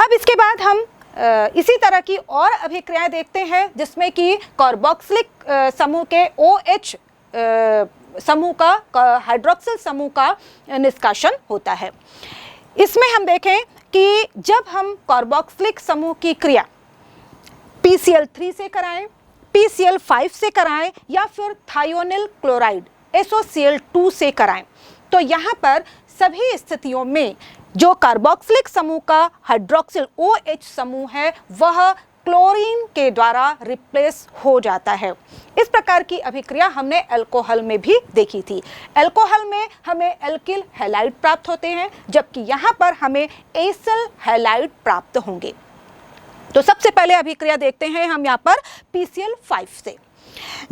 अब इसके बाद हम इसी तरह की और अभिक्रियाएं देखते हैं जिसमें कि कार्बोक्सिलिक समूह के OH समूह का हाइड्रोक्सिल समूह का निष्कासन होता है। इसमें हम देखें कि जब हम कार्बोक्सिलिक समूह की क्रिया PCl3 से कराएं, PCl5 से कराएं या फिर थायोनिल क्लोराइड SOCl2 से कराएं, तो यहाँ पर सभी स्थितियों में जो कार्बोक्सिलिक समूह का हाइड्रोक्सिल OH समूह है वह क्लोरीन के द्वारा रिप्लेस हो जाता है। इस प्रकार की अभिक्रिया हमने अल्कोहल में भी देखी थी। अल्कोहल में हमें एल्किल हैलाइड प्राप्त होते हैं, जबकि यहाँ पर हमें एसिल हैलाइड प्राप्त होंगे। तो सबसे पहले अभिक्रिया देखते हैं हम यहाँ पर PCl5 से।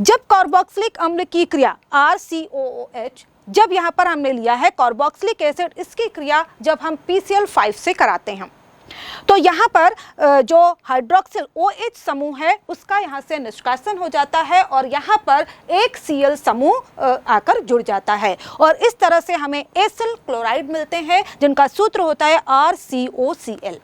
जब कार्बोक्सिलिक अम्ल की क्रिया RCOOH, जब यहाँ पर हमने लिया है कार्बोक्सिलिक एसिड, इसकी क्रिया जब हम PCl5 से कराते हैं तो यहाँ पर जो हाइड्रोक्सिल OH समूह है उसका यहाँ से निष्कासन हो जाता है और यहाँ पर एक Cl समूह आकर जुड़ जाता है और इस तरह से हमें एसिल क्लोराइड मिलते हैं जिनका सूत्र होता है RCOCl।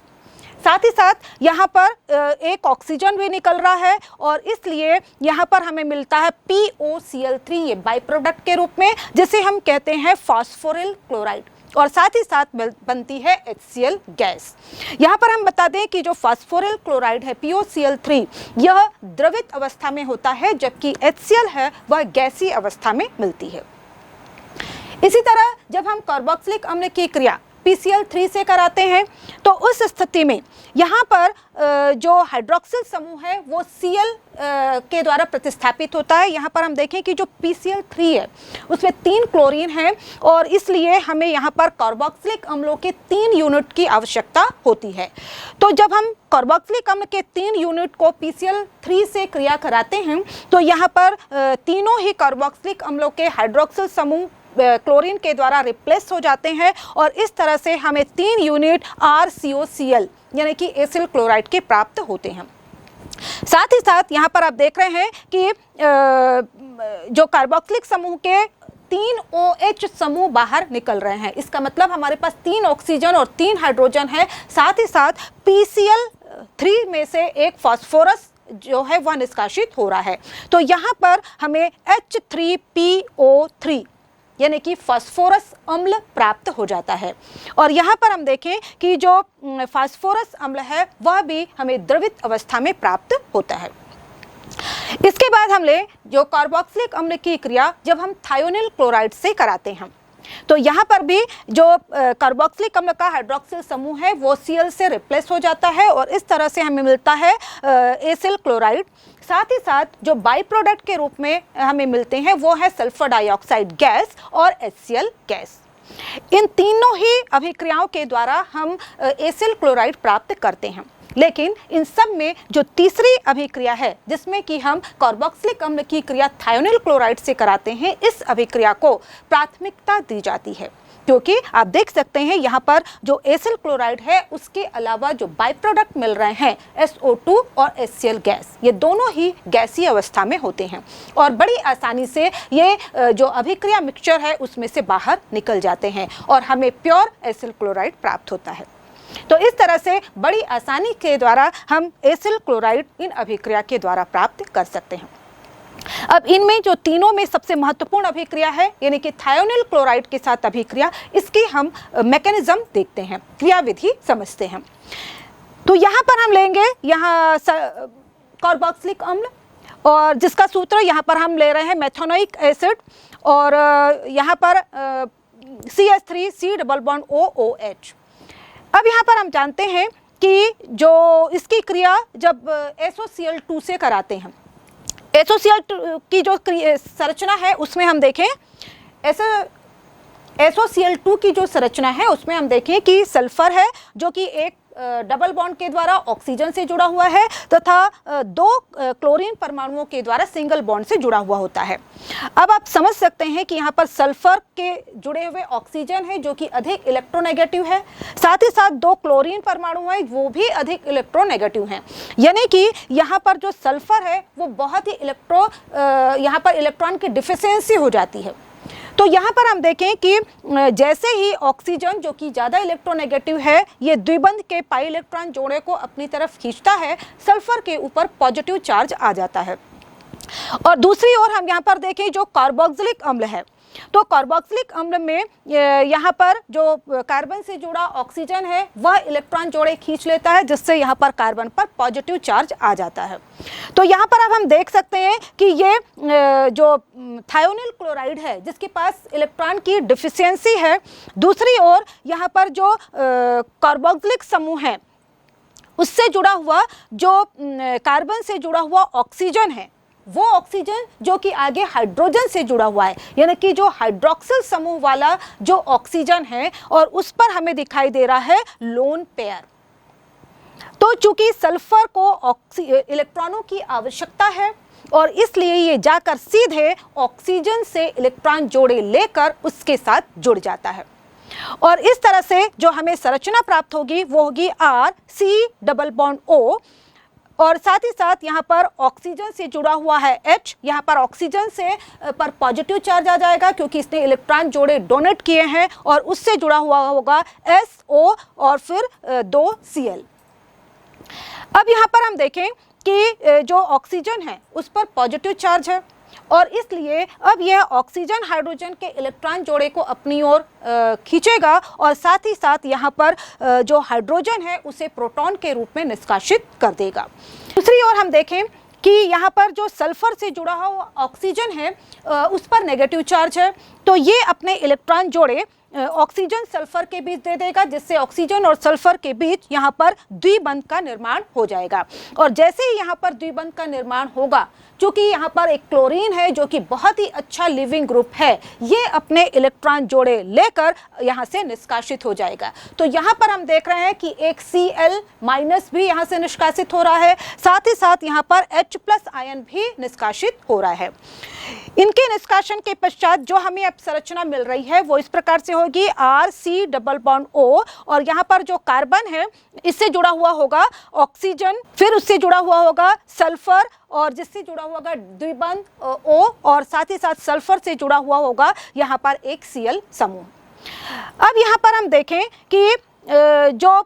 साथ ही साथ यहाँ पर एक ऑक्सीजन भी निकल रहा है और इसलिए यहाँ पर हमें मिलता है POCl3, ये बाई प्रोडक्ट के रूप में, जिसे हम कहते हैं फास्फोरिल क्लोराइड, और साथ ही साथ बनती है HCl गैस। यहाँ पर हम बता दें कि जो फास्फोरिल क्लोराइड है POCl3 यह द्रवित अवस्था में होता है, जबकि HCl है वह गैसीय अवस्था में मिलती है। इसी तरह जब हम कार्बोक्सिलिक अम्ल की क्रिया PCl3 से कराते हैं तो उस स्थिति में यहाँ पर जो हाइड्रोक्सिल समूह है वो Cl के द्वारा प्रतिस्थापित होता है। यहाँ पर हम देखें कि जो PCl3 है उसमें 3 क्लोरीन है और इसलिए हमें यहाँ पर कार्बोक्सिलिक अम्लों के 3 यूनिट की आवश्यकता होती है। तो जब हम कार्बोक्सिलिक अम्ल के 3 यूनिट को PCl3 से क्रिया कराते हैं तो यहाँ पर तीनों ही कार्बोक्सिलिक अम्लों के हाइड्रोक्सिल समूह क्लोरीन के द्वारा रिप्लेस हो जाते हैं और इस तरह से हमें 3 यूनिट RCOCl यानी कि एसिल क्लोराइड के प्राप्त होते हैं। साथ ही साथ यहाँ पर आप देख रहे हैं कि जो कार्बोक्सिलिक समूह के 3 OH समूह बाहर निकल रहे हैं। इसका मतलब हमारे पास 3 ऑक्सीजन और 3 हाइड्रोजन है। साथ ही साथ PCl3 में से एक फास्फोरस जो है वह निष्कासित हो रहा है। तो यहाँ पर हमें H3PO3 यानी कि फास्फोरस अम्ल प्राप्त हो जाता है और यहाँ पर हम देखें कि जो फास्फोरस अम्ल है वह भी हमें द्रवित अवस्था में प्राप्त होता है। इसके बाद हम ले जो कार्बोक्सिलिक अम्ल की क्रिया जब हम थायोनिल क्लोराइड से कराते हैं तो यहाँ पर भी जो कार्बोक्सिलिक अम्ल का हाइड्रोक्सिल समूह है वो Cl से रिप्लेस हो जाता है और इस तरह से हमें मिलता है एसिल क्लोराइड। साथ ही साथ जो बाई प्रोडक्ट के रूप में हमें मिलते हैं वो है सल्फर डाइऑक्साइड गैस और HCl गैस। इन तीनों ही अभिक्रियाओं के द्वारा हम एसिल क्लोराइड प्राप्त करते हैं, लेकिन इन सब में जो तीसरी अभिक्रिया है जिसमें कि हम कार्बोक्सिलिक अम्ल की क्रिया थायोनिल क्लोराइड से कराते हैं, इस अभिक्रिया को प्राथमिकता दी जाती है क्योंकि आप देख सकते हैं यहाँ पर जो एसिल क्लोराइड है उसके अलावा जो बाई प्रोडक्ट मिल रहे हैं SO2 और HCl गैस, ये दोनों ही गैसीय अवस्था में होते हैं और बड़ी आसानी से ये जो अभिक्रिया मिक्सचर है उसमें से बाहर निकल जाते हैं और हमें प्योर एसिल क्लोराइड प्राप्त होता है। तो इस तरह से बड़ी आसानी के द्वारा हम एसिल क्लोराइड इन अभिक्रिया के द्वारा प्राप्त कर सकते हैं। अब इनमें जो तीनों में सबसे महत्वपूर्ण अभिक्रिया है यानी कि थायोनिल क्लोराइड के साथ अभिक्रिया, इसकी हम मैकेनिज्म देखते हैं, क्रियाविधि समझते हैं। तो यहाँ पर हम लेंगे यहाँ कार्बोक्सिलिक अम्ल और जिसका सूत्र यहाँ पर हम ले रहे हैं मेथनोइक एसिड और यहाँ पर CH3 डबल बॉन्ड OOH। अब यहाँ पर हम जानते हैं कि जो इसकी क्रिया जब SOCl2 से कराते हैं, SOCl2 की जो संरचना है उसमें हम देखें SOCl2 की जो संरचना है उसमें हम देखें कि सल्फर है जो कि एक डबल बॉन्ड के द्वारा ऑक्सीजन से जुड़ा हुआ है तथा 2 क्लोरीन परमाणुओं के द्वारा सिंगल बॉन्ड से जुड़ा हुआ होता है। अब आप समझ सकते हैं कि यहाँ पर सल्फर के जुड़े हुए ऑक्सीजन है जो कि अधिक इलेक्ट्रोनेगेटिव है, साथ ही साथ 2 क्लोरीन परमाणु हैं वो भी अधिक इलेक्ट्रोनेगेटिव हैं, यानी कि यहाँ पर जो सल्फर है वो बहुत ही यहाँ पर इलेक्ट्रॉन की डिफिशियंसी हो जाती है। तो यहाँ पर हम देखें कि जैसे ही ऑक्सीजन जो कि ज़्यादा इलेक्ट्रोनेगेटिव है, ये द्विबंध के पाई इलेक्ट्रॉन जोड़े को अपनी तरफ खींचता है, सल्फर के ऊपर पॉजिटिव चार्ज आ जाता है। और दूसरी ओर हम यहाँ पर देखें जो कार्बोक्सिलिक अम्ल है, तो कार्बोक्सिलिक अम्ल में यहाँ पर जो कार्बन से जुड़ा ऑक्सीजन है वह इलेक्ट्रॉन जोड़े खींच लेता है, जिससे यहाँ पर कार्बन पर पॉजिटिव चार्ज आ जाता है। तो यहाँ पर अब हम देख सकते हैं कि ये जो थायोनिल क्लोराइड है जिसके पास इलेक्ट्रॉन की डिफिशियंसी है, दूसरी ओर यहाँ पर जो कार्बोक्सिलिक समूह है उससे जुड़ा हुआ जो कार्बन से जुड़ा हुआ ऑक्सीजन है, वो ऑक्सीजन जो कि आगे हाइड्रोजन से जुड़ा हुआ है, यानी कि जो हाइड्रोक्सिल समूह वाला जो ऑक्सीजन है और उस पर हमें दिखाई दे रहा है लोन पेयर। तो चूंकि सल्फर को इलेक्ट्रॉनों की आवश्यकता है और इसलिए ये जाकर सीधे ऑक्सीजन से इलेक्ट्रॉन जोड़े लेकर उसके साथ जुड़ जाता है और इस तरह से जो हमें संरचना प्राप्त होगी वो होगी R≡C≡O और साथ ही साथ यहाँ पर ऑक्सीजन से जुड़ा हुआ है H, यहाँ पर ऑक्सीजन से पर पॉजिटिव चार्ज आ जाएगा क्योंकि इसने इलेक्ट्रॉन जोड़े डोनेट किए हैं और उससे जुड़ा हुआ होगा SO और फिर 2 Cl। अब यहाँ पर हम देखें कि जो ऑक्सीजन है उस पर पॉजिटिव चार्ज है और इसलिए अब यह ऑक्सीजन हाइड्रोजन के इलेक्ट्रॉन जोड़े को अपनी ओर खींचेगा और साथ ही साथ यहाँ पर जो हाइड्रोजन है उसे प्रोटॉन के रूप में निष्कासित कर देगा। दूसरी ओर हम देखें कि यहाँ पर जो सल्फर से जुड़ा हुआ ऑक्सीजन है उस पर नेगेटिव चार्ज है, तो ये अपने इलेक्ट्रॉन जोड़े ऑक्सीजन सल्फर के बीच दे देगा, जिससे ऑक्सीजन और सल्फर के बीच यहाँ पर द्विबंध का निर्माण हो जाएगा। और जैसे ही यहाँ पर द्विबंध का निर्माण होगा, क्योंकि यहाँ पर एक क्लोरीन है जो कि बहुत ही अच्छा लिविंग ग्रुप है, ये अपने इलेक्ट्रॉन जोड़े लेकर यहाँ से निष्कासित हो जाएगा। तो यहाँ पर हम देख रहे हैं कि एक Cl- भी यहाँ से निष्कासित हो रहा है, साथ ही साथ यहाँ पर H+ आयन भी निष्कासित हो रहा है। इनके निष्कासन के पश्चात जो हमें अब संरचना मिल रही है वो इस प्रकार से होगी R≡C≡O और यहाँ पर जो कार्बन है इससे जुड़ा हुआ होगा ऑक्सीजन, फिर उससे जुड़ा हुआ होगा सल्फर और जिससे जुड़ा हुआ होगा द्विबंध O और साथ ही साथ सल्फर से जुड़ा हुआ होगा यहाँ पर एक Cl समूह। अब यहाँ पर हम देखें कि जो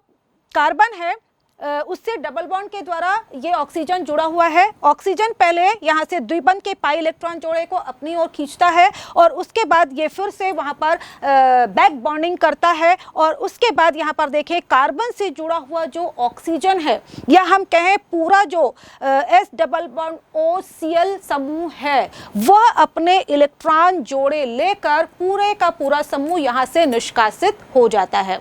कार्बन है उससे डबल बॉन्ड के द्वारा ये ऑक्सीजन जुड़ा हुआ है। ऑक्सीजन पहले यहाँ से द्विबंध के पाई इलेक्ट्रॉन जोड़े को अपनी ओर खींचता है और उसके बाद ये फिर से वहाँ पर बैक बॉन्डिंग करता है और उसके बाद यहाँ पर देखें कार्बन से जुड़ा हुआ जो ऑक्सीजन है या हम कहें पूरा जो S≡OCl समूह है वह अपने इलेक्ट्रॉन जोड़े लेकर पूरे का पूरा समूह यहाँ से निष्कासित हो जाता है।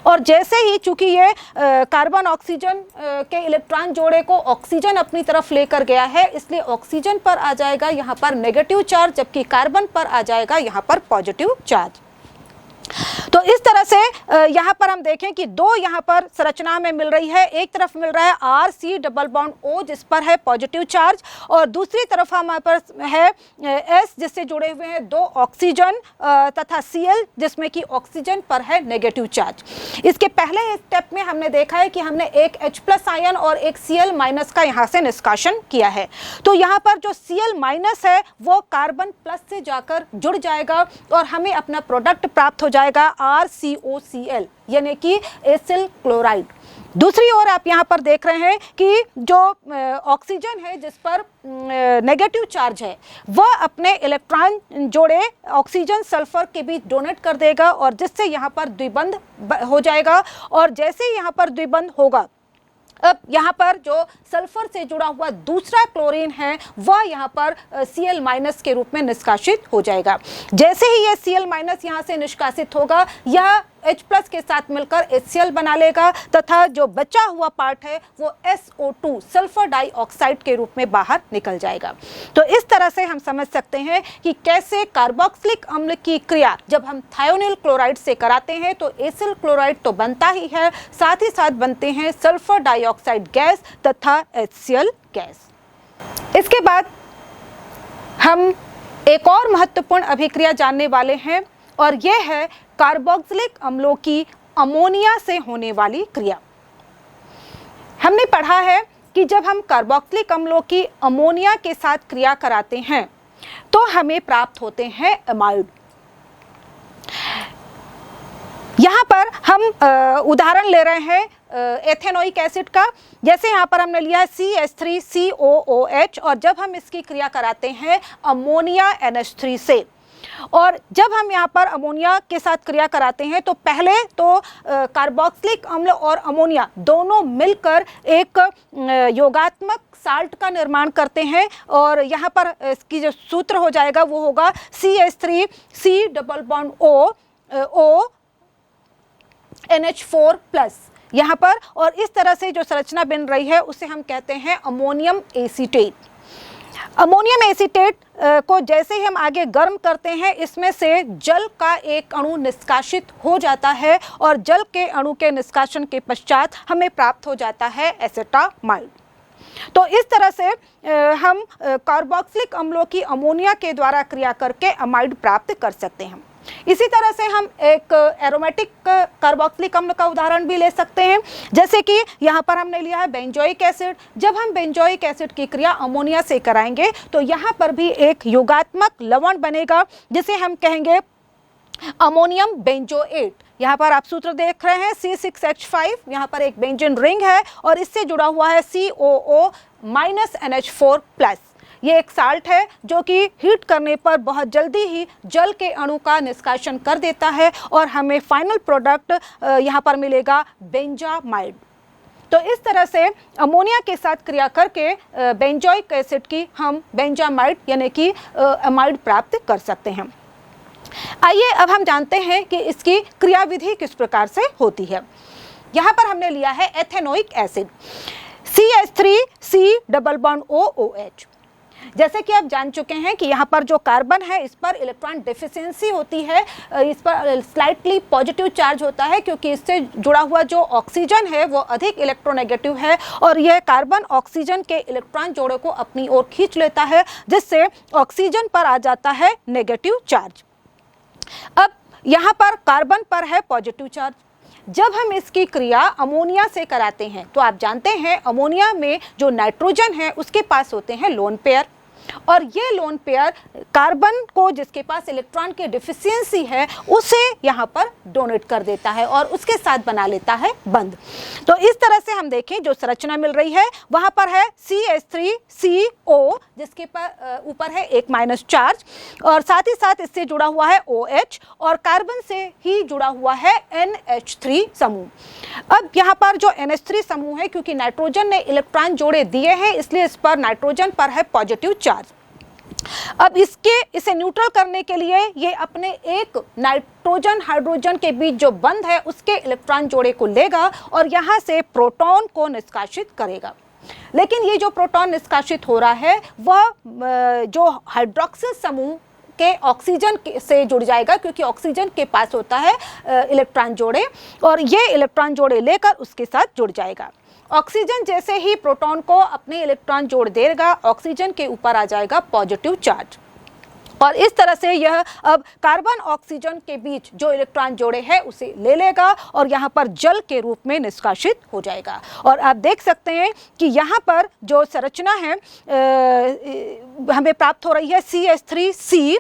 और जैसे ही चूंकि ये कार्बन ऑक्सीजन के इलेक्ट्रॉन जोड़े को ऑक्सीजन अपनी तरफ लेकर गया है, इसलिए ऑक्सीजन पर आ जाएगा यहाँ पर नेगेटिव चार्ज, जबकि कार्बन पर आ जाएगा यहाँ पर पॉजिटिव चार्ज। तो इस तरह से यहाँ पर हम देखें कि दो यहाँ पर संरचना हमें मिल रही है। एक तरफ मिल रहा है R≡C≡O जिस पर है पॉजिटिव चार्ज और दूसरी तरफ हमारे पास है S जिससे जुड़े हुए हैं 2 ऑक्सीजन तथा Cl जिसमें कि ऑक्सीजन पर है नेगेटिव चार्ज। इसके पहले स्टेप में हमने देखा है कि हमने एक H+ आयन और एक Cl- का यहाँ से निष्कासन किया है। तो यहाँ पर जो Cl- है वो कार्बन प्लस से जाकर जुड़ जाएगा और हमें अपना प्रोडक्ट प्राप्त हो जाएगा RCOCl यानी कि एसिल क्लोराइड। दूसरी ओर आप यहाँ पर देख रहे हैं कि जो ऑक्सीजन है जिस पर नेगेटिव चार्ज है वह अपने इलेक्ट्रॉन जोड़े ऑक्सीजन सल्फर के बीच डोनेट कर देगा और जिससे यहाँ पर द्विबंध हो जाएगा। और जैसे ही यहाँ पर द्विबंध होगा, अब यहाँ पर जो सल्फर से जुड़ा हुआ दूसरा क्लोरीन है वह यहाँ पर Cl- के रूप में निष्कासित हो जाएगा। जैसे ही ये Cl- यहाँ से निष्कासित होगा, यह H+ के साथ मिलकर HCl बना लेगा तथा जो बचा हुआ पार्ट है वो SO2 सल्फर डाइऑक्साइड के रूप में बाहर निकल जाएगा। तो इस तरह से हम समझ सकते हैं कि कैसे कार्बोक्सिलिक अम्ल की क्रिया जब हम थायोनिल क्लोराइड से कराते हैं तो एसिल क्लोराइड तो बनता ही है, साथ ही साथ बनते हैं सल्फर डाइऑक्साइड गैस तथा HCl गैस। इसके बाद हम एक और महत्वपूर्ण अभिक्रिया जानने वाले हैं और यह है कार्बोक्सिलिक अम्लों की अमोनिया से होने वाली क्रिया। हमने पढ़ा है कि जब हम कार्बोक्सिलिक अम्लों की अमोनिया के साथ क्रिया कराते हैं तो हमें प्राप्त होते हैं एमाइड। हम उदाहरण ले रहे हैं एथेनोइक एसिड का। जैसे यहाँ पर हमने लिया है CH3COOH और जब हम इसकी क्रिया कराते हैं अमोनिया NH3 से, और जब हम यहाँ पर अमोनिया के साथ क्रिया कराते हैं तो पहले तो कार्बोक्सिलिक अम्ल और अमोनिया दोनों मिलकर एक योगात्मक साल्ट का निर्माण करते हैं, और यहाँ पर इसकी जो सूत्र हो जाएगा वो होगा CH3C++O NH4+ यहाँ पर। और इस तरह से जो संरचना बन रही है उसे हम कहते हैं अमोनियम एसीटेट। अमोनियम एसीटेट को जैसे ही हम आगे गर्म करते हैं इसमें से जल का एक अणु निष्कासित हो जाता है, और जल के अणु के निष्कासन के पश्चात हमें प्राप्त हो जाता है एसेटामाइड। तो इस तरह से हम कार्बोक्सिलिक अम्लों की अमोनिया के द्वारा क्रिया करके अमाइड प्राप्त कर सकते हैं। इसी तरह से हम एक एरोमेटिक कार्बोक्सिलिक अम्ल का उदाहरण भी ले सकते हैं, जैसे कि यहाँ पर हमने लिया है बेंजोइक एसिड। जब हम बेंजोइक एसिड की क्रिया अमोनिया से कराएंगे तो यहाँ पर भी एक योगात्मक लवण बनेगा जिसे हम कहेंगे अमोनियम बेंजोएट। यहाँ पर आप सूत्र देख रहे हैं C6H5, यहाँ पर एक बेंजीन रिंग है और इससे जुड़ा हुआ है COO-NH4+। ये एक साल्ट है जो कि हीट करने पर बहुत जल्दी ही जल के अणु का निष्कासन कर देता है और हमें फाइनल प्रोडक्ट यहाँ पर मिलेगा बेंजामाइड। तो इस तरह से अमोनिया के साथ क्रिया करके बेंजोइक एसिड की हम बेंजामाइड यानी कि अमाइड प्राप्त कर सकते हैं। आइए अब हम जानते हैं कि इसकी क्रियाविधि किस प्रकार से होती है। यहाँ पर हमने लिया है एथेनोइक एसिड CH3C++OOH। जैसे कि आप जान चुके हैं कि यहाँ पर जो कार्बन है इस पर इलेक्ट्रॉन डिफिशियंसी होती है, इस पर स्लाइटली पॉजिटिव चार्ज होता है क्योंकि इससे जुड़ा हुआ जो ऑक्सीजन है वो अधिक इलेक्ट्रोनेगेटिव है और यह कार्बन ऑक्सीजन के इलेक्ट्रॉन जोड़े को अपनी ओर खींच लेता है, जिससे ऑक्सीजन पर आ जाता है नेगेटिव चार्ज। अब यहाँ पर कार्बन पर है पॉजिटिव चार्ज। जब हम इसकी क्रिया अमोनिया से कराते हैं तो आप जानते हैं अमोनिया में जो नाइट्रोजन है उसके पास होते हैं लोन पेयर, और ये लोन पेयर कार्बन को जिसके पास इलेक्ट्रॉन की डिफिशियंसी है उसे यहाँ पर डोनेट कर देता है और उसके साथ बना लेता है बंध। तो इस तरह से हम देखें जो संरचना मिल रही है वहाँ पर है CH3CO जिसके ऊपर है एक माइनस चार्ज, और साथ ही साथ इससे जुड़ा हुआ है OH और कार्बन से ही जुड़ा हुआ है NH3 समूह। अब यहाँ पर जो NH3 समूह है क्योंकि नाइट्रोजन ने इलेक्ट्रॉन जोड़े दिए हैं इसलिए इस पर नाइट्रोजन पर है पॉजिटिव चार्ज। अब इसे न्यूट्रल करने के लिए ये अपने एक नाइट्रोजन हाइड्रोजन के बीच जो बंध है उसके इलेक्ट्रॉन जोड़े को लेगा और यहाँ से प्रोटॉन को निष्कासित करेगा। लेकिन ये जो प्रोटॉन निष्कासित हो रहा है वह जो हाइड्रोक्सिल समूह के ऑक्सीजन से जुड़ जाएगा क्योंकि ऑक्सीजन के पास होता है इलेक्ट्रॉन जोड़े, और ये इलेक्ट्रॉन जोड़े लेकर उसके साथ जुड़ जाएगा। ऑक्सीजन जैसे ही प्रोटॉन को अपने इलेक्ट्रॉन जोड़ देगा ऑक्सीजन के ऊपर आ जाएगा पॉजिटिव चार्ज, और इस तरह से यह अब कार्बन ऑक्सीजन के बीच जो इलेक्ट्रॉन जोड़े हैं उसे ले लेगा और यहाँ पर जल के रूप में निष्कासित हो जाएगा। और आप देख सकते हैं कि यहाँ पर जो संरचना है हमें प्राप्त हो रही है CH3C।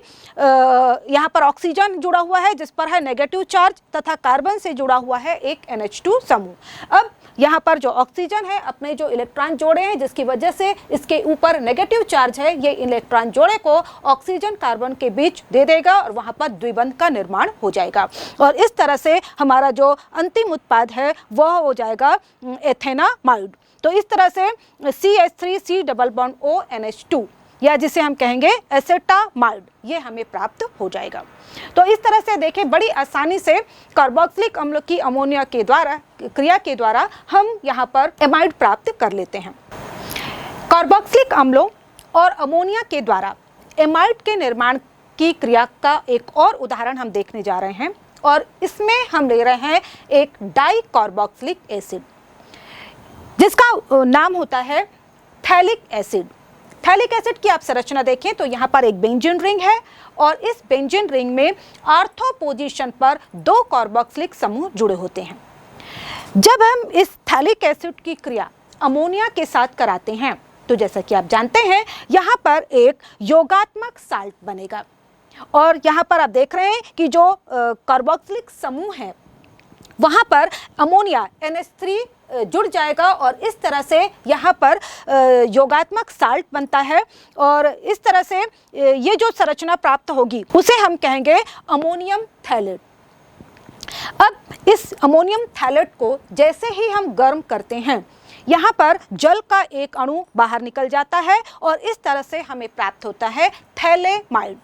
यहाँ पर ऑक्सीजन जुड़ा हुआ है जिस पर है नेगेटिव चार्ज तथा कार्बन से जुड़ा हुआ है एक NH2 समूह। अब यहाँ पर जो ऑक्सीजन है अपने जो इलेक्ट्रॉन जोड़े हैं जिसकी वजह से इसके ऊपर नेगेटिव चार्ज है, ये इलेक्ट्रॉन जोड़े को ऑक्सीजन कार्बन के बीच दे देगा और वहाँ पर द्विबंध का निर्माण हो जाएगा, और इस तरह से हमारा जो अंतिम उत्पाद है वह हो जाएगा एथेनामाइड। तो इस तरह से CH3C++ONH2 या जिसे हम कहेंगे एसेटामाइड ये हमें प्राप्त हो जाएगा। तो इस तरह से देखें बड़ी आसानी से कार्बोक्सिलिक अम्ल की अमोनिया के द्वारा क्रिया के द्वारा हम यहाँ पर एमाइड प्राप्त कर लेते हैं। कार्बोक्सिलिक अम्लों और अमोनिया के द्वारा एमाइड के निर्माण की क्रिया का एक और उदाहरण हम देखने जा रहे हैं, और इसमें हम ले रहे हैं एक डाई कार्बोक्सिलिक एसिड जिसका नाम होता है थैलिक एसिड। थैलिक एसिड की आप संरचना देखें तो यहाँ पर एक बेंजीन रिंग है और इस बेंजीन रिंग में ऑर्थो पोजीशन पर दो कार्बोक्सिलिक समूह जुड़े होते हैं। जब हम इस थैलिक एसिड की क्रिया अमोनिया के साथ कराते हैं तो जैसा कि आप जानते हैं यहाँ पर एक योगात्मक साल्ट बनेगा, और यहाँ पर आप देख रहे हैं कि जो कार्बोक्सिलिक समूह है वहाँ पर अमोनिया NH3 जुड़ जाएगा और इस तरह से यहाँ पर योगात्मक साल्ट बनता है और इस तरह से ये जो संरचना प्राप्त होगी उसे हम कहेंगे अमोनियम थैलेट। अब इस अमोनियम थैलेट को जैसे ही हम गर्म करते हैं, यहाँ पर जल का एक अणु बाहर निकल जाता है और इस तरह से हमें प्राप्त होता है थैलेमाइड।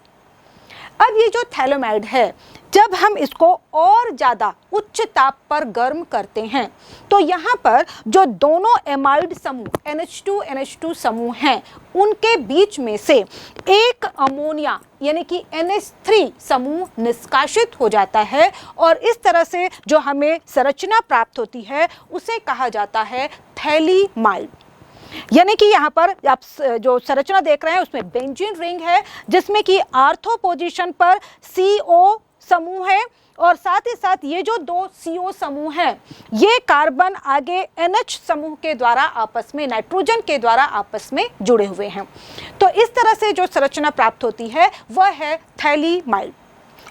अब ये जो थैलेमाइड है, जब हम इसको और ज़्यादा उच्च ताप पर गर्म करते हैं तो यहाँ पर जो दोनों एमाइड समूह NH2 समूह हैं उनके बीच में से एक अमोनिया यानी कि NH3 समूह निष्कासित हो जाता है और इस तरह से जो हमें संरचना प्राप्त होती है उसे कहा जाता है थैलीमाइड। यानी कि यहाँ पर आप जो संरचना देख रहे हैं उसमें बेंजीन रिंग है जिसमें कि आर्थो पोजीशन पर CO समूह है और साथ ही साथ ये जो दो CO समूह हैं ये कार्बन आगे NH समूह के द्वारा आपस में नाइट्रोजन के द्वारा आपस में जुड़े हुए हैं। तो इस तरह से जो संरचना प्राप्त होती है वह है थैलीमाइड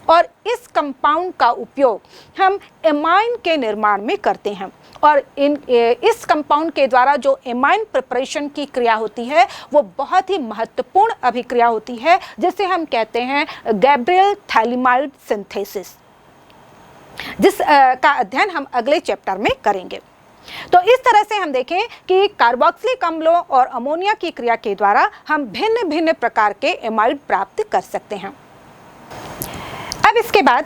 और इस कंपाउंड का उपयोग हम एमाइन के निर्माण में करते हैं और इस कंपाउंड के द्वारा जो एमाइन प्रिपरेशन की क्रिया होती है वो बहुत ही महत्वपूर्ण अभिक्रिया होती है जिसे हम कहते हैं गैब्रियल थैलीमाइड सिंथेसिस, जिस का अध्ययन हम अगले चैप्टर में करेंगे। तो इस तरह से हम देखें कि कार्बोक्सिलिक अम्लों और अमोनिया की क्रिया के द्वारा हम भिन्न भिन्न प्रकार के एमाइड प्राप्त कर सकते हैं। अब इसके बाद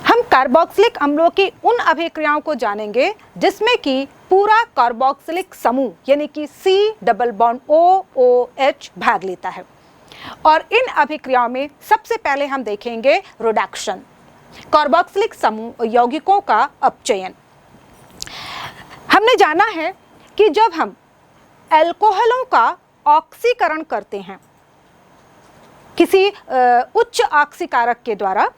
हम कार्बोक्सिलिक अम्लों की उन अभिक्रियाओं को जानेंगे जिसमें कि पूरा कार्बोक्सिलिक समूह यानी कि C डबल बॉन्ड OOH भाग लेता है और इन अभिक्रियाओं में सबसे पहले हम देखेंगे रिडक्शन, कार्बोक्सिलिक समूह यौगिकों का अपचयन। हमने जाना है कि जब हम अल्कोहलों का ऑक्सीकरण करते हैं किसी उच्च ऑक्सीकारक के द्वारा,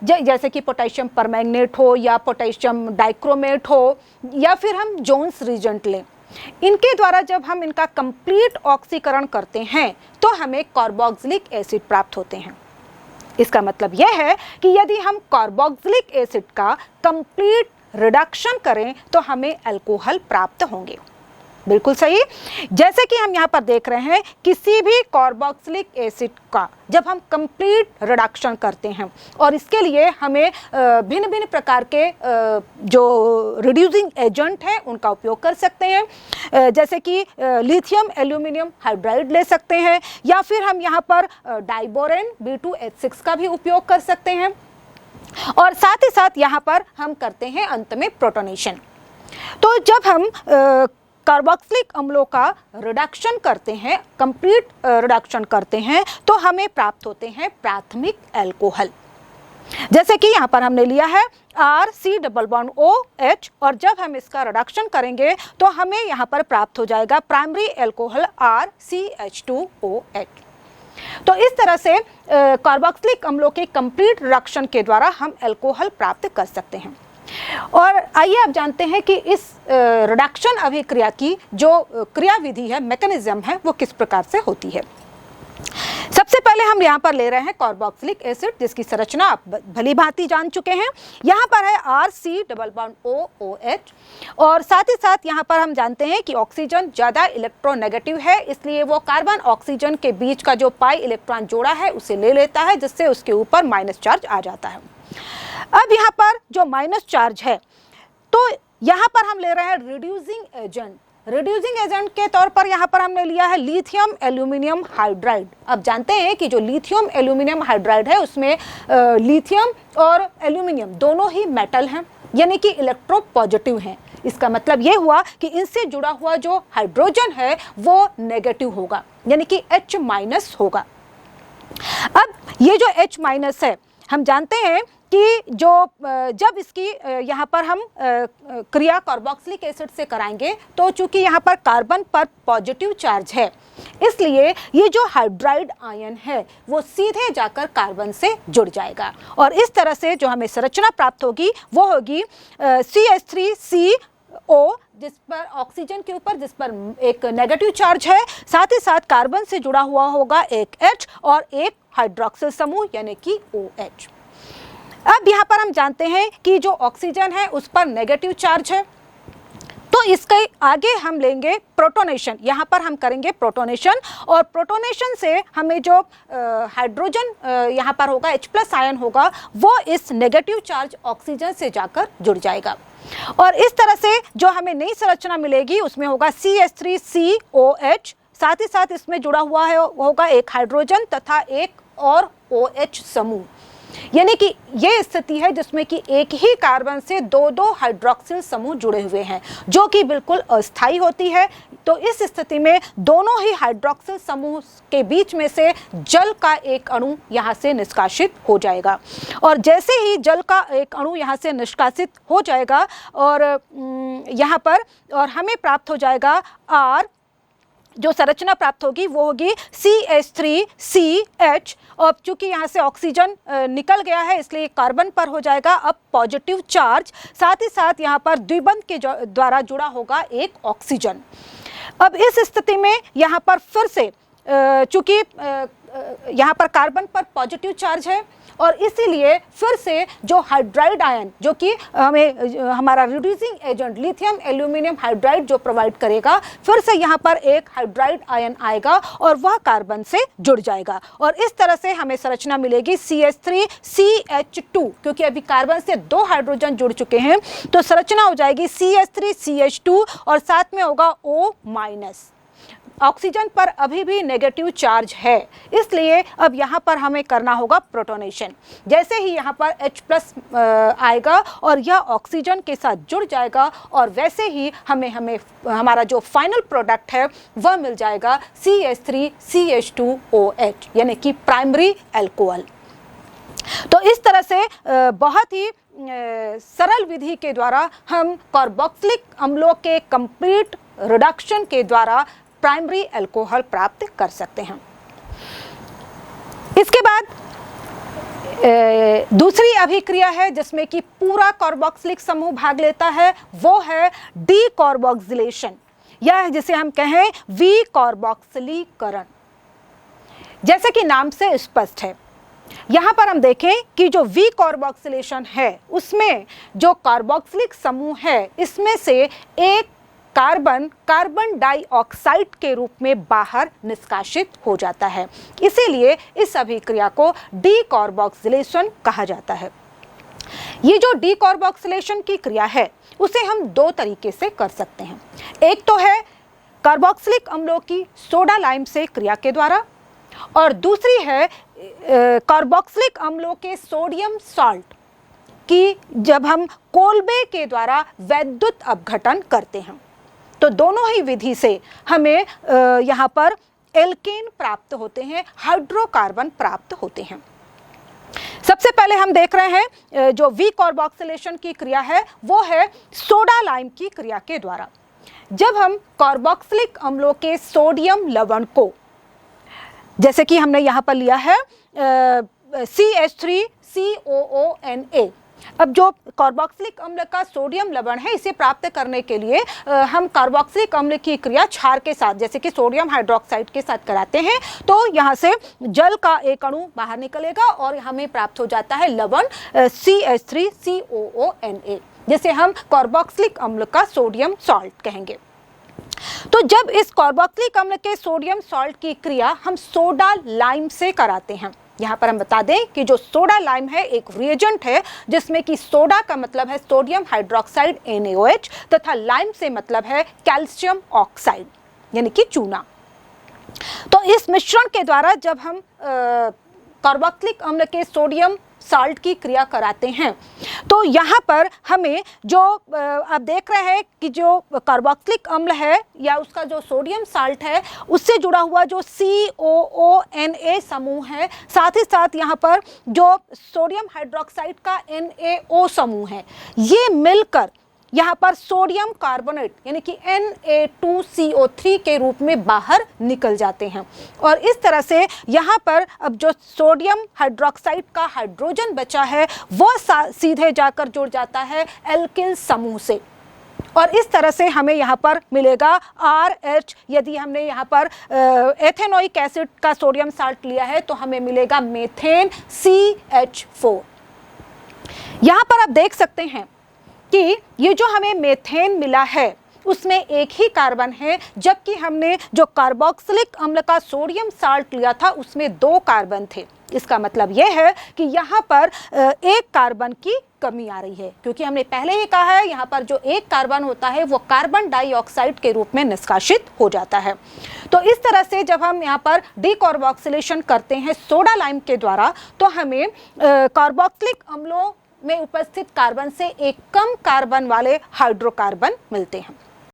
जैसे कि पोटेशियम परमैंगनेट हो या पोटेशियम डाइक्रोमेट हो या फिर हम जोन्स रीजेंट लें, इनके द्वारा जब हम इनका कंप्लीट ऑक्सीकरण करते हैं तो हमें कार्बोक्सिलिक एसिड प्राप्त होते हैं। इसका मतलब यह है कि यदि हम कार्बोक्सिलिक एसिड का कंप्लीट रिडक्शन करें तो हमें अल्कोहल प्राप्त होंगे। बिल्कुल सही। जैसे कि हम यहाँ पर देख रहे हैं किसी भी कार्बोक्सिलिक एसिड का जब हम कंप्लीट रिडक्शन करते हैं और इसके लिए हमें भिन्न भिन्न प्रकार के जो रिड्यूसिंग एजेंट हैं उनका उपयोग कर सकते हैं, जैसे कि लिथियम एल्यूमिनियम हाइड्राइड ले सकते हैं या फिर हम यहाँ पर डाइबोरेन B2H6 का भी उपयोग कर सकते हैं और साथ ही साथ यहाँ पर हम करते हैं अंत में प्रोटोनेशन। तो जब हम कार्बोक्सिलिक अम्लों का रिडक्शन करते हैं, कंप्लीट रिडक्शन करते हैं तो हमें प्राप्त होते हैं प्राथमिक अल्कोहल, जैसे कि यहाँ पर हमने लिया है RC डबल बॉन्ड OH और जब हम इसका रिडक्शन करेंगे तो हमें यहाँ पर प्राप्त हो जाएगा प्राइमरी अल्कोहल RCH2OH। तो इस तरह से कार्बोक्सिलिक अम्लों के कंप्लीट रिडक्शन के द्वारा हम अल्कोहल प्राप्त कर सकते हैं। और आइए आप जानते हैं कि इस रिडक्शन अभिक्रिया की जो क्रिया विधि है, मैकेनिज्म है, वो किस प्रकार से होती है। सबसे पहले हम यहाँ पर ले रहे हैं कार्बोक्सिलिक एसिड जिसकी संरचना आप भली भांति जान चुके हैं। यहाँ पर है RC डबल बॉन्ड OOH और साथ ही साथ यहाँ पर हम जानते हैं कि ऑक्सीजन ज़्यादा इलेक्ट्रोनेगेटिव है, इसलिए वो कार्बन ऑक्सीजन के बीच का जो पाई इलेक्ट्रॉन जोड़ा है उसे ले लेता है जिससे उसके ऊपर माइनस चार्ज आ जाता है। अब यहाँ पर जो माइनस चार्ज है तो यहाँ पर हम ले रहे हैं रिड्यूसिंग एजेंट। रिड्यूसिंग एजेंट के तौर पर यहाँ पर हमने लिया है लिथियम एल्यूमिनियम हाइड्राइड। अब जानते हैं कि जो लिथियम एल्यूमिनियम हाइड्राइड है उसमें लिथियम और एल्यूमिनियम दोनों ही मेटल हैं यानी कि इलेक्ट्रोपॉजिटिव हैं। इसका मतलब ये हुआ कि इनसे जुड़ा हुआ जो हाइड्रोजन है वो नेगेटिव होगा यानी कि H- होगा। अब ये जो H- है हम जानते हैं कि जो जब इसकी यहाँ पर हम क्रिया कार्बोक्सिलिक एसिड से कराएंगे तो चूंकि यहाँ पर कार्बन पर पॉजिटिव चार्ज है इसलिए ये जो हाइड्राइड आयन है वो सीधे जाकर कार्बन से जुड़ जाएगा और इस तरह से जो हमें संरचना प्राप्त होगी वो होगी CH3CO जिस पर ऑक्सीजन के ऊपर जिस पर एक नेगेटिव चार्ज है, साथ ही साथ कार्बन से जुड़ा हुआ होगा एक H और एक हाइड्रोक्सिल समूह यानी कि OH। अब यहाँ पर हम जानते हैं कि जो ऑक्सीजन है उस पर नेगेटिव चार्ज है, तो इसके आगे हम लेंगे प्रोटोनेशन। यहाँ पर हम करेंगे प्रोटोनेशन, और प्रोटोनेशन से हमें जो हाइड्रोजन यहाँ पर होगा H+ आयन होगा, वो इस नेगेटिव चार्ज ऑक्सीजन से जाकर जुड़ जाएगा। और इस तरह से जो हमें नई संरचना मिलेगी उसमें होगा CH3COH, साथ ही साथ इसमें जुड़ा हुआ है होगा एक हाइड्रोजन तथा एक और OH समूह। यानी कि ये स्थिति है जिसमें कि एक ही कार्बन से दो दो हाइड्रोक्सिल समूह जुड़े हुए हैं, जो कि बिल्कुल अस्थायी होती है। तो इस स्थिति में दोनों ही हाइड्रोक्सिल समूह के बीच में से जल का एक अणु यहाँ से निष्कासित हो जाएगा, और जैसे ही जल का एक अणु यहाँ से निष्कासित हो जाएगा और यहाँ पर और हमें प्राप्त हो जाएगा R, जो संरचना प्राप्त होगी वो होगी CH3CH। और चूंकि यहाँ से ऑक्सीजन निकल गया है इसलिए कार्बन पर हो जाएगा अब पॉजिटिव चार्ज, साथ ही साथ यहाँ पर द्विबंध के द्वारा जुड़ा होगा एक ऑक्सीजन। अब इस स्थिति में यहाँ पर फिर से चूंकि यहाँ पर कार्बन पर पॉजिटिव चार्ज है और इसीलिए फिर से जो हाइड्राइड आयन, जो कि हमें हमारा reducing agent lithium aluminium hydride जो प्रोवाइड करेगा, फिर से यहाँ पर एक हाइड्राइड आयन आएगा और वह कार्बन से जुड़ जाएगा, और इस तरह से हमें संरचना मिलेगी CH3CH2। क्योंकि अभी कार्बन से दो हाइड्रोजन जुड़ चुके हैं तो संरचना हो जाएगी CH3CH2 और साथ में होगा O-। ऑक्सीजन पर अभी भी नेगेटिव चार्ज है, इसलिए अब यहाँ पर हमें करना होगा प्रोटोनेशन। जैसे ही यहाँ पर H+ आएगा और यह ऑक्सीजन के साथ जुड़ जाएगा, और वैसे ही हमें हमारा जो फाइनल प्रोडक्ट है वह मिल जाएगा CH3CH2OH, यानी कि प्राइमरी अल्कोहल। तो इस तरह से बहुत ही सरल विधि के द्वारा हम कार्बोक्सिलिक अम्लों के कंप्लीट रिडक्शन के द्वारा प्राइमरी अल्कोहल प्राप्त कर सकते हैं। इसके बाद दूसरी अभिक्रिया है जिसमें कि पूरा कार्बोक्सिलिक समूह भाग लेता है, वो है डीकार्बोक्सिलेशन, या जिसे हम कहें विकार्बोक्सिलीकरण। जैसे कि नाम से स्पष्ट है, यहाँ पर हम देखें कि जो विकार्बोक्सिलेशन है उसमें जो कार्बोक्सिलिक समूह है इसमें से एक कार्बन डाइऑक्साइड के रूप में बाहर निष्कासित हो जाता है, इसीलिए इस अभिक्रिया को डीकार्बोक्सिलेशन कहा जाता है। ये जो डीकार्बोक्सिलेशन की क्रिया है उसे हम दो तरीके से कर सकते हैं। एक तो है कार्बोक्सिलिक अम्लों की सोडा लाइम से क्रिया के द्वारा, और दूसरी है कार्बोक्सिलिक अम्लों के सोडियम सॉल्ट की जब हम कोल्बे के द्वारा वैद्युत अपघटन करते हैं। तो दोनों ही विधि से हमें यहाँ पर एल्केन प्राप्त होते हैं, हाइड्रोकार्बन प्राप्त होते हैं। सबसे पहले हम देख रहे हैं जो विकार्बोक्सिलेशन की क्रिया है वो है सोडा लाइम की क्रिया के द्वारा। जब हम कार्बोक्सिलिक अम्लों के सोडियम लवण को, जैसे कि हमने यहाँ पर लिया है CH3COONA, अब जो कार्बोक्सिलिक अम्ल का सोडियम लवण है इसे प्राप्त करने के लिए हम कार्बोक्सिलिक अम्ल की क्रिया क्षार के साथ, जैसे कि सोडियम हाइड्रोक्साइड के साथ कराते हैं, तो यहाँ से जल का एक अणु बाहर निकलेगा और हमें प्राप्त हो जाता है लवण CH3COONA, जिसे हम कार्बोक्सिलिक अम्ल का सोडियम सॉल्ट कहेंगे। तो जब इस कार्बोक्सिलिक अम्ल के सोडियम सॉल्ट की क्रिया हम सोडा लाइम से कराते हैं, यहाँ पर हम बता दें कि जो सोडा लाइम है एक रिएजेंट है जिसमें कि सोडा का मतलब है सोडियम हाइड्रोक्साइड NaOH तथा लाइम से मतलब है कैल्शियम ऑक्साइड यानी कि चूना। तो इस मिश्रण के द्वारा जब हम कार्बोक्सिलिक अम्ल के सोडियम साल्ट की क्रिया कराते हैं तो यहाँ पर हमें जो आप देख रहे हैं कि जो कार्बोक्सिलिक अम्ल है या उसका जो सोडियम साल्ट है उससे जुड़ा हुआ जो COONA समूह है, साथ ही साथ यहाँ पर जो सोडियम हाइड्रोक्साइड का NaO समूह है, ये मिलकर यहाँ पर सोडियम कार्बोनेट यानी कि Na2CO3 के रूप में बाहर निकल जाते हैं, और इस तरह से यहाँ पर अब जो सोडियम हाइड्रोक्साइड का हाइड्रोजन बचा है वह सीधे जाकर जुड़ जाता है एल्किल समूह से, और इस तरह से हमें यहाँ पर मिलेगा RH। यदि हमने यहाँ पर एथेनोइक एसिड का सोडियम साल्ट लिया है तो हमें मिलेगा मेथेन CH4। यहाँ पर आप देख सकते हैं कि ये जो हमें मेथेन मिला है उसमें एक ही कार्बन है, जबकि हमने जो कार्बोक्सिलिक अम्ल का सोडियम साल्ट लिया था उसमें 2 कार्बन थे। इसका मतलब यह है कि यहाँ पर एक कार्बन की कमी आ रही है, क्योंकि हमने पहले ही कहा है यहाँ पर जो एक कार्बन होता है वो कार्बन डाइऑक्साइड के रूप में निष्कासित हो जाता है। तो इस तरह से जब हम यहाँ पर डीकार्बोक्सिलेशन करते हैं सोडा लाइम के द्वारा, तो हमें कार्बोक्सिलिक अम्लों में उपस्थित कार्बन से एक कम कार्बन वाले हाइड्रोकार्बन मिलते हैं।